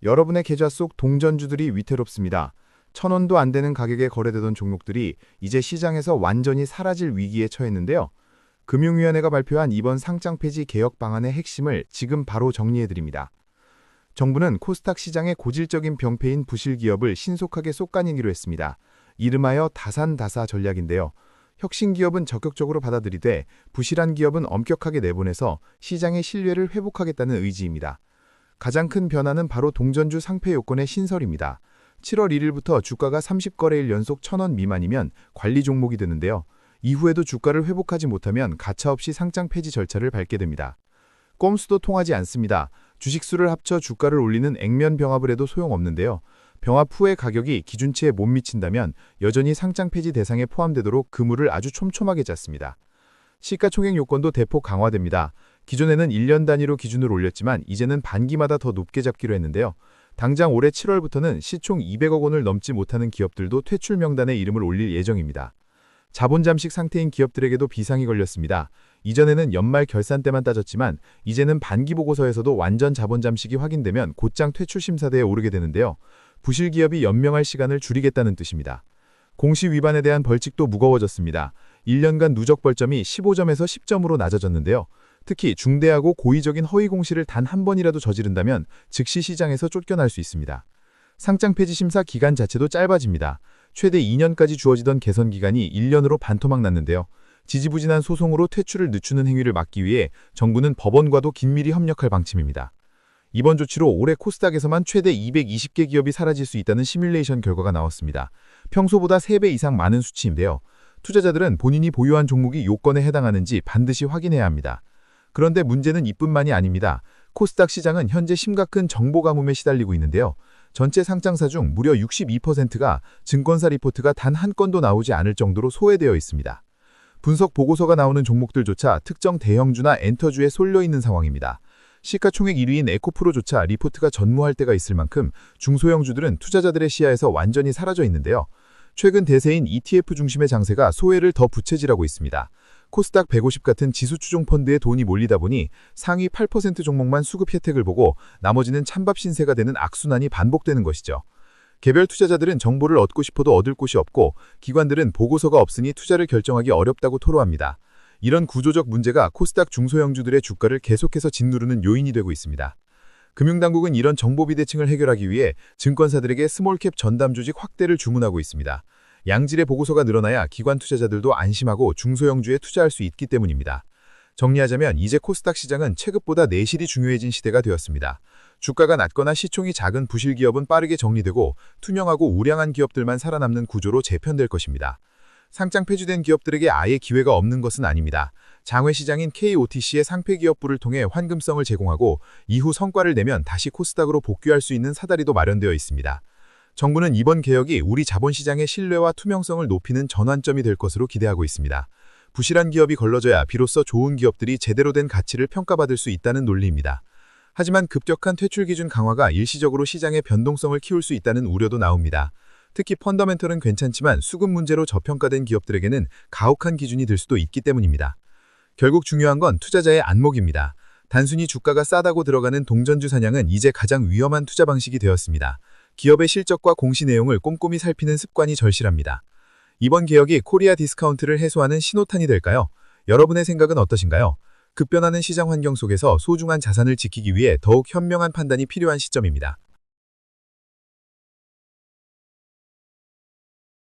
여러분의 계좌 속 동전주들이 위태롭습니다. 1,000원도 안 되는 가격에 거래되던 종목들이 이제 시장에서 완전히 사라질 위기에 처했는데요. 금융위원회가 발표한 이번 상장 폐지 개혁 방안의 핵심을 지금 바로 정리해드립니다. 정부는 코스닥 시장의 고질적인 병폐인 부실기업을 신속하게 쏙가내기로 했습니다. 이름하여 다산다사 전략인데요. 혁신기업은 적극적으로 받아들이되 부실한 기업은 엄격하게 내보내서 시장의 신뢰를 회복하겠다는 의지입니다. 가장 큰 변화는 바로 동전주 상폐 요건의 신설입니다. 7월 1일부터 주가가 30거래일 연속 1,000원 미만이면 관리 종목이 되는데요. 이후에도 주가를 회복하지 못하면 가차없이 상장 폐지 절차를 밟게 됩니다. 꼼수도 통하지 않습니다. 주식수를 합쳐 주가를 올리는 액면 병합을 해도 소용없는데요. 병합 후의 가격이 기준치에 못 미친다면 여전히 상장 폐지 대상에 포함되도록 그물을 아주 촘촘하게 짰습니다. 시가총액 요건도 대폭 강화됩니다. 기존에는 1년 단위로 기준을 올렸지만 이제는 반기마다 더 높게 잡기로 했는데요. 당장 올해 7월부터는 시총 200억 원을 넘지 못하는 기업들도 퇴출 명단에 이름을 올릴 예정입니다. 자본 잠식 상태인 기업들에게도 비상이 걸렸습니다. 이전에는 연말 결산 때만 따졌지만 이제는 반기 보고서에서도 완전 자본 잠식이 확인되면 곧장 퇴출 심사대에 오르게 되는데요. 부실 기업이 연명할 시간을 줄이겠다는 뜻입니다. 공시 위반에 대한 벌칙도 무거워졌습니다. 1년간 누적 벌점이 15점에서 10점으로 낮아졌는데요. 특히 중대하고 고의적인 허위 공시를 단 한 번이라도 저지른다면 즉시 시장에서 쫓겨날 수 있습니다. 상장 폐지 심사 기간 자체도 짧아집니다. 최대 2년까지 주어지던 개선 기간이 1년으로 반토막 났는데요. 지지부진한 소송으로 퇴출을 늦추는 행위를 막기 위해 정부는 법원과도 긴밀히 협력할 방침입니다. 이번 조치로 올해 코스닥에서만 최대 220개 기업이 사라질 수 있다는 시뮬레이션 결과가 나왔습니다. 평소보다 3배 이상 많은 수치인데요. 투자자들은 본인이 보유한 종목이 요건에 해당하는지 반드시 확인해야 합니다. 그런데 문제는 이뿐만이 아닙니다. 코스닥 시장은 현재 심각한 정보 가뭄에 시달리고 있는데요. 전체 상장사 중 무려 62%가 증권사 리포트가 단 한 건도 나오지 않을 정도로 소외되어 있습니다. 분석 보고서가 나오는 종목들조차 특정 대형주나 엔터주에 쏠려 있는 상황입니다. 시가총액 1위인 에코프로조차 리포트가 전무할 때가 있을 만큼 중소형주들은 투자자들의 시야에서 완전히 사라져 있는데요. 최근 대세인 ETF 중심의 장세가 소외를 더 부채질하고 있습니다. 코스닥 150 같은 지수 추종 펀드에 돈이 몰리다 보니 상위 8% 종목만 수급 혜택을 보고 나머지는 찬밥 신세가 되는 악순환이 반복되는 것이죠. 개별 투자자들은 정보를 얻고 싶어도 얻을 곳이 없고 기관들은 보고서가 없으니 투자를 결정하기 어렵다고 토로합니다. 이런 구조적 문제가 코스닥 중소형주들의 주가를 계속해서 짓누르는 요인이 되고 있습니다. 금융당국은 이런 정보 비대칭을 해결하기 위해 증권사들에게 스몰캡 전담 조직 확대를 주문하고 있습니다. 양질의 보고서가 늘어나야 기관 투자자들도 안심하고 중소형주에 투자할 수 있기 때문입니다. 정리하자면 이제 코스닥 시장은 체급보다 내실이 중요해진 시대가 되었습니다. 주가가 낮거나 시총이 작은 부실 기업은 빠르게 정리되고 투명하고 우량한 기업들만 살아남는 구조로 재편될 것입니다. 상장 폐지된 기업들에게 아예 기회가 없는 것은 아닙니다. 장외 시장인 KOTC의 상폐 기업부를 통해 환금성을 제공하고 이후 성과를 내면 다시 코스닥으로 복귀할 수 있는 사다리도 마련되어 있습니다. 정부는 이번 개혁이 우리 자본시장의 신뢰와 투명성을 높이는 전환점이 될 것으로 기대하고 있습니다. 부실한 기업이 걸러져야 비로소 좋은 기업들이 제대로 된 가치를 평가받을 수 있다는 논리입니다. 하지만 급격한 퇴출 기준 강화가 일시적으로 시장의 변동성을 키울 수 있다는 우려도 나옵니다. 특히 펀더멘털은 괜찮지만 수급 문제로 저평가된 기업들에게는 가혹한 기준이 될 수도 있기 때문입니다. 결국 중요한 건 투자자의 안목입니다. 단순히 주가가 싸다고 들어가는 동전주 사냥은 이제 가장 위험한 투자 방식이 되었습니다. 기업의 실적과 공시 내용을 꼼꼼히 살피는 습관이 절실합니다. 이번 개혁이 코리아 디스카운트를 해소하는 신호탄이 될까요? 여러분의 생각은 어떠신가요? 급변하는 시장 환경 속에서 소중한 자산을 지키기 위해 더욱 현명한 판단이 필요한 시점입니다.